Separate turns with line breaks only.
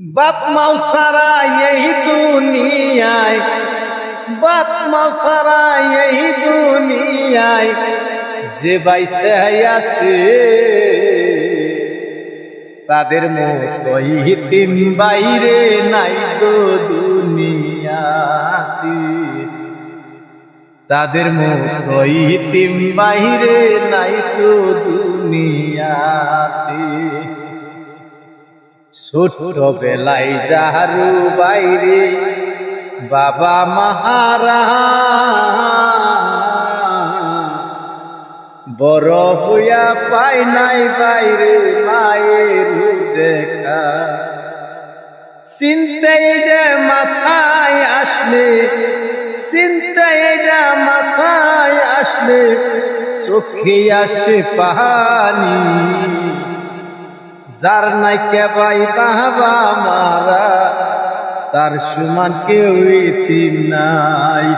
बाप मौसारा यही दुनियाय, बाप मौसारा यही दुनियाय যে বাইসে আছে তাদের মতো ইতিম বাইরে নাই তো দুনিয়াতে, তাদের মতো ইতিম বাইরে নাই তো দুনিয়াতে। ছোটবেলায় যাহারু বাইরে বাবা মাহারা, বড় হইয়া পাই নাই বাইরে মায়ের দেখা। চিন্তাইটা মাথায় আসলে, চিন্তাইটা মাথায় আসলে চোখে আসে পানি। যার নাই কেবাই বাবা মারা তার সমান কেউ ইতিম নাই।